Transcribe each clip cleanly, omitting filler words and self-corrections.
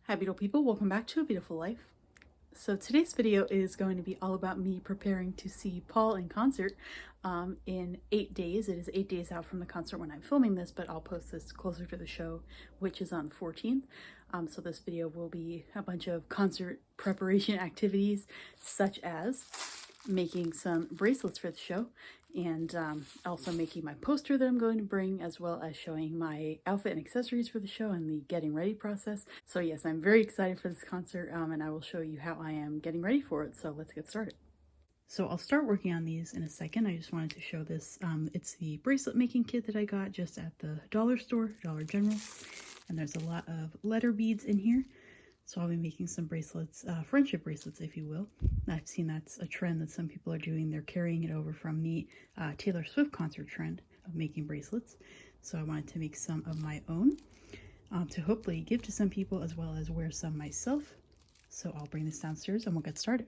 Hi Beatle people, welcome back to A Beautiful Life. So today's video is going to be all about me preparing to see Paul in concert in 8 days. It is 8 days out from the concert when I'm filming this, but I'll post this closer to the show, which is on the 14th. So this video will be a bunch of concert preparation activities, such as making some bracelets for the show, and also making my poster that I'm going to bring, as well as showing my outfit and accessories for the show and the getting ready process. So yes, I'm very excited for this concert, and I will show you how I am getting ready for it. So let's get started. So I'll start working on these in a second. I just wanted to show this. It's the bracelet making kit that I got just at the dollar store, Dollar General, and there's a lot of letter beads in here. So I'll be making some bracelets, friendship bracelets, if you will. I've seen that's a trend that some people are doing. They're carrying it over from the Taylor Swift concert trend of making bracelets. So I wanted to make some of my own to hopefully give to some people, as well as wear some myself. So I'll bring this downstairs and we'll get started.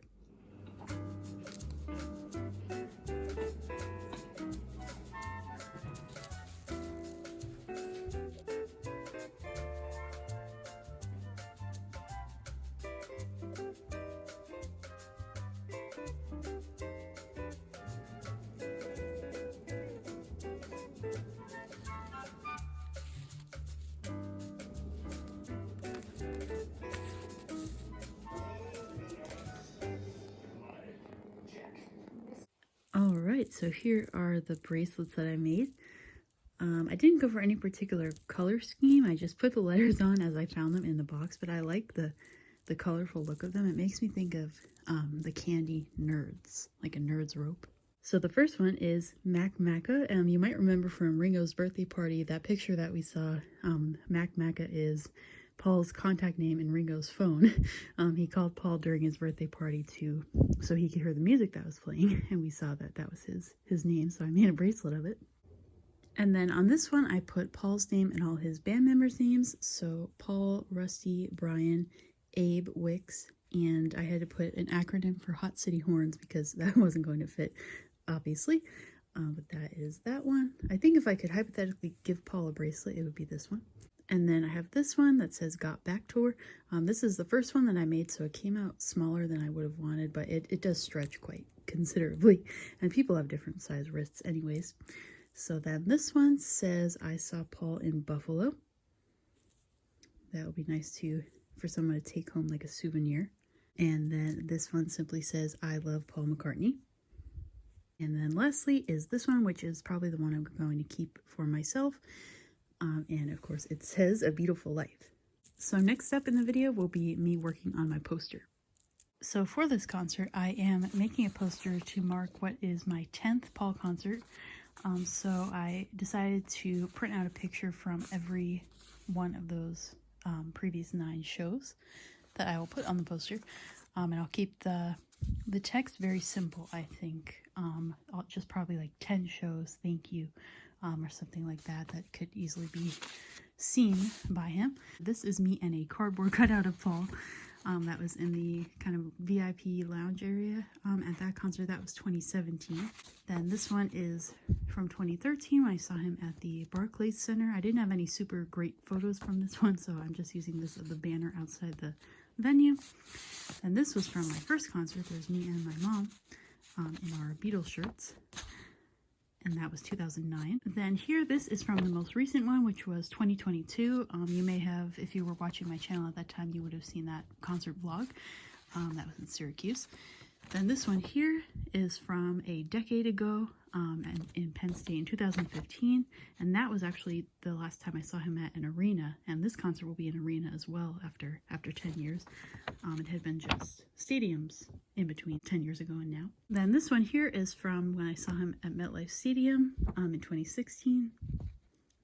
Alright, so here are the bracelets that I made. I didn't go for any particular color scheme. I just put the letters on as I found them in the box, but I like the colorful look of them. It makes me think of the candy Nerds, like a Nerds rope. So the first one is Mac Macca. You might remember from Ringo's birthday party, that picture that we saw. Mac Macca is Paul's contact name in Ringo's phone. He called Paul during his birthday party so he could hear the music that was playing, and we saw that was his name, so I made a bracelet of it. And then on this one, I put Paul's name and all his band members' names. So Paul, Rusty, Brian, Abe, Wicks, and I had to put an acronym for Hot City Horns because that wasn't going to fit, obviously. But that is that one. I think if I could hypothetically give Paul a bracelet, it would be this one. And then I have this one that says Got Back Tour. This is the first one that I made, so it came out smaller than I would have wanted, but it does stretch quite considerably. And people have different size wrists anyways. So then this one says I Saw Paul in Buffalo. That would be nice for someone to take home like a souvenir. And then this one simply says I Love Paul McCartney. And then lastly is this one, which is probably the one I'm going to keep for myself. And of course it says A Beautiful Life. So next up in the video will be me working on my poster. So for this concert, I am making a poster to mark what is my 10th Paul concert. So I decided to print out a picture from every one of those previous 9 shows that I will put on the poster. And I'll keep the text very simple, I think. I'll just probably like 10 shows, thank you. Or something like that could easily be seen by him. This is me and a cardboard cutout of Paul. That was in the kind of VIP lounge area at that concert. That was 2017. Then this one is from 2013 when I saw him at the Barclays Center. I didn't have any super great photos from this one, so I'm just using this as the banner outside the venue. And this was from my first concert. There's me and my mom in our Beatles shirts. And that was 2009. Then here, this is from the most recent one, which was 2022. You may have, if you were watching my channel at that time, you would have seen that concert vlog. That was in Syracuse. Then this one here is from a decade ago and in Penn State in 2015. And that was actually the last time I saw him at an arena. And this concert will be an arena as well after 10 years. It had been just stadiums in between 10 years ago and now. Then this one here is from when I saw him at MetLife Stadium in 2016.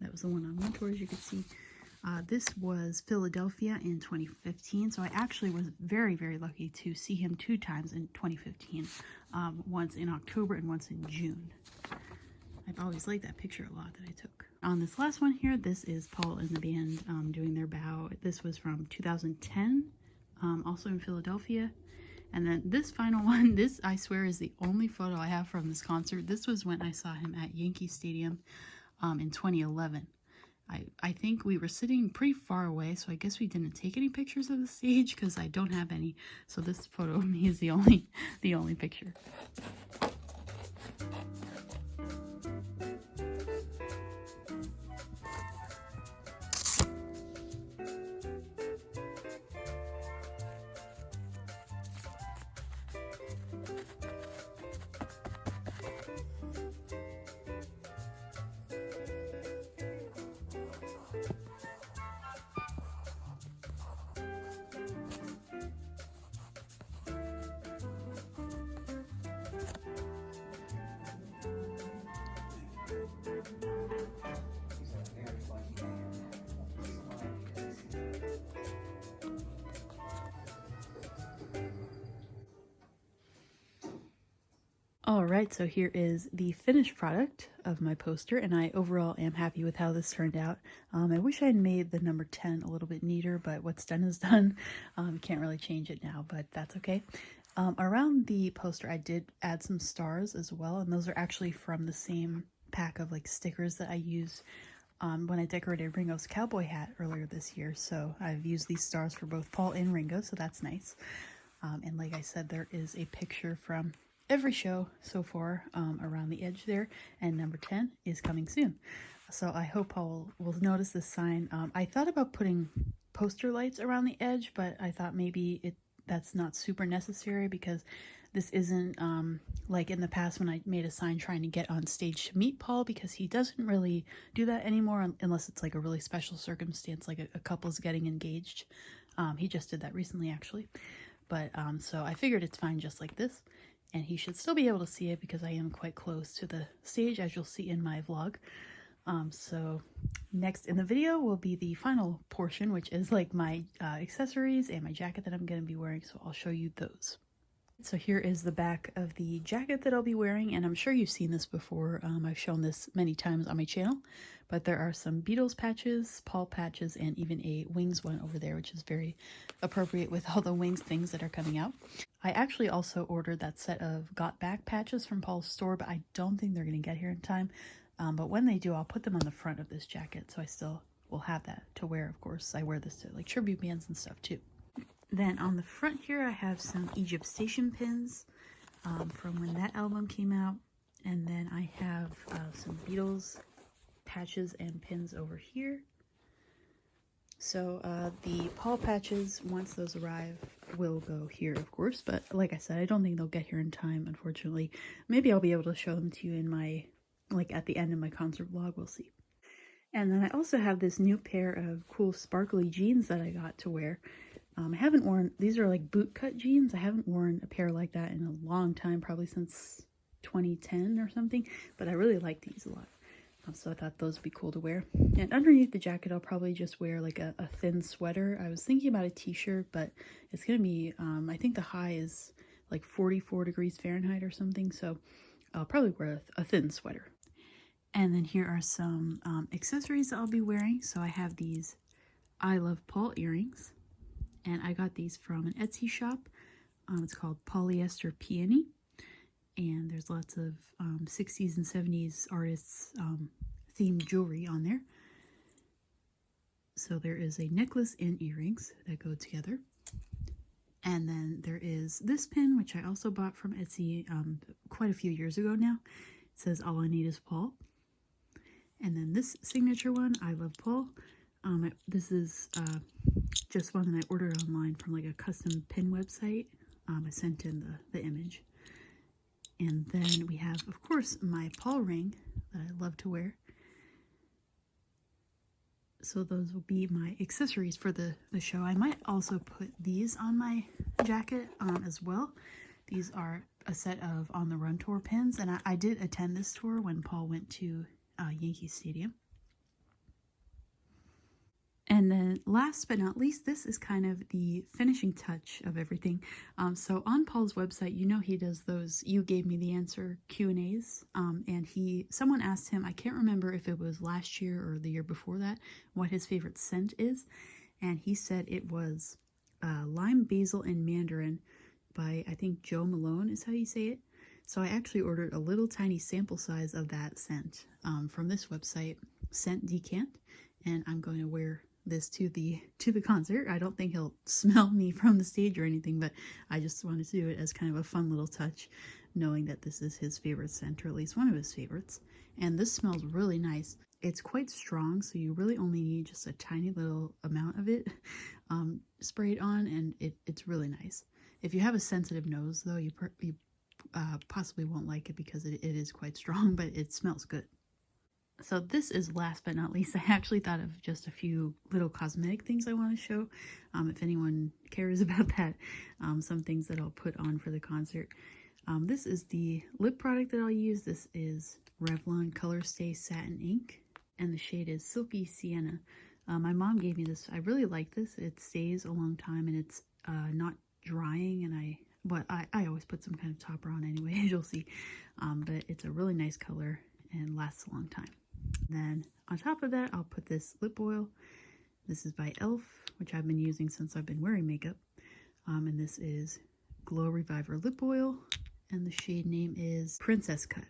That was the one on one tour, as you could see. This was Philadelphia in 2015, so I actually was very, very lucky to see him 2 times in 2015, once in October and once in June. I've always liked that picture a lot that I took. On this last one here, this is Paul and the band doing their bow. This was from 2010, also in Philadelphia. And then this final one, this I swear is the only photo I have from this concert. This was when I saw him at Yankee Stadium in 2011. I think we were sitting pretty far away, so I guess we didn't take any pictures of the stage because I don't have any. So this photo of me is the only picture. Alright, so here is the finished product of my poster, and I overall am happy with how this turned out. I wish I had made the number 10 a little bit neater, but what's done is done. Can't really change it now, but that's okay. Around the poster I did add some stars as well, and those are actually from the same pack of like stickers that I used when I decorated Ringo's cowboy hat earlier this year. So I've used these stars for both Paul and Ringo, so that's nice. And like I said, there is a picture from every show so far around the edge there, and number 10 is coming soon. So I hope Paul will notice this sign. I thought about putting poster lights around the edge, but I thought maybe that's not super necessary because this isn't like in the past when I made a sign trying to get on stage to meet Paul, because he doesn't really do that anymore unless it's like a really special circumstance, like a couple's getting engaged. He just did that recently actually. But so I figured it's fine just like this, and he should still be able to see it because I am quite close to the stage, as you'll see in my vlog. So next in the video will be the final portion, which is like my accessories and my jacket that I'm going to be wearing, so I'll show you those. So here is the back of the jacket that I'll be wearing, and I'm sure you've seen this before. I've shown this many times on my channel, but there are some Beatles patches, Paul patches, and even a Wings one over there, which is very appropriate with all the Wings things that are coming out. I actually also ordered that set of Got Back patches from Paul's store, but I don't think they're going to get here in time. But when they do, I'll put them on the front of this jacket, so I still will have that to wear, of course. I wear this to like tribute bands and stuff too. Then on the front here, I have some Egypt Station pins from when that album came out. And then I have some Beatles patches and pins over here. So the Paul patches, once those arrive, will go here, of course. But like I said, I don't think they'll get here in time, unfortunately. Maybe I'll be able to show them to you in my, like at the end of my concert vlog, we'll see. And then I also have this new pair of cool sparkly jeans that I got to wear. I haven't worn, these are like boot cut jeans. I haven't worn a pair like that in a long time, probably since 2010 or something, but I really like these a lot. So I thought those would be cool to wear. And underneath the jacket, I'll probably just wear like a thin sweater. I was thinking about a t-shirt, but it's going to be, I think the high is like 44 degrees Fahrenheit or something. So I'll probably wear a thin sweater. And then here are some accessories that I'll be wearing. So I have these I Love Paul earrings. And I got these from an Etsy shop. It's called Polyester Peony. And there's lots of 60s and 70s artists themed jewelry on there. So there is a necklace and earrings that go together. And then there is this pin, which I also bought from Etsy quite a few years ago now. It says, "All I Need Is Paul." And then this signature one, "I Love Paul." This is just one that I ordered online from like a custom pin website. I sent in the image. And then we have, of course, my Paul ring that I love to wear. So those will be my accessories for the show. I might also put these on my jacket as well. These are a set of On the Run tour pins, and I did attend this tour when Paul went to Yankee Stadium. And then last but not least, this is kind of the finishing touch of everything. So on Paul's website, you know he does those "You Gave Me the Answer" Q&As. And someone asked him, I can't remember if it was last year or the year before that, what his favorite scent is. And he said it was Lime, Basil, and Mandarin by, I think, Joe Malone is how you say it. So I actually ordered a little tiny sample size of that scent from this website, Scent Decant. and I'm going to wear this to the concert. I don't think he'll smell me from the stage or anything, but I just wanted to do it as kind of a fun little touch, knowing that this is his favorite scent, or at least one of his favorites. And this smells really nice. It's quite strong, so you really only need just a tiny little amount of it sprayed on, and it's really nice. If you have a sensitive nose, though, you possibly won't like it because it is quite strong, but it smells good. So this is last but not least. I actually thought of just a few little cosmetic things I want to show, if anyone cares about that. Some things that I'll put on for the concert. This is the lip product that I'll use. This is Revlon Color Stay Satin Ink, and the shade is Silky Sienna. My mom gave me this. I really like this. It stays a long time, and it's not drying, and I always put some kind of topper on anyway, as you'll see. But it's a really nice color and lasts a long time. Then on top of that, I'll put this lip oil. This is by e.l.f., which I've been using since I've been wearing makeup. And this is Glow Reviver Lip Oil, and the shade name is Princess Cut.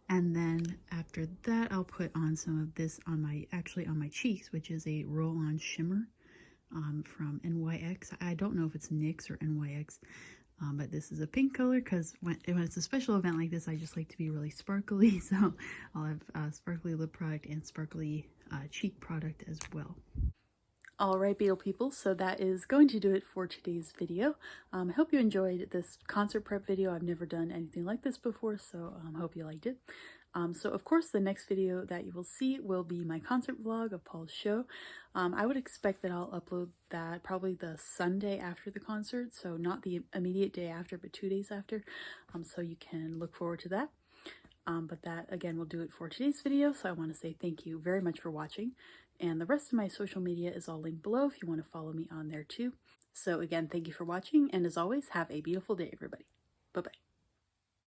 And then after that, I'll put on some of this on my cheeks, which is a roll-on shimmer from NYX. I don't know if it's NYX or NYX, but this is a pink color because when it's a special event like this, I just like to be really sparkly. So I'll have sparkly lip product and sparkly cheek product as well. Alright, Beatle people, so that is going to do it for today's video. I hope you enjoyed this concert prep video. I've never done anything like this before, so I hope you liked it. So of course the next video that you will see will be my concert vlog of Paul's show. I would expect that I'll upload that probably the Sunday after the concert, so not the immediate day after, but 2 days after, so you can look forward to that. But that, again, will do it for today's video, so I want to say thank you very much for watching. And the rest of my social media is all linked below if you want to follow me on there too. So again, thank you for watching, and as always, have a beautiful day, everybody. Bye-bye.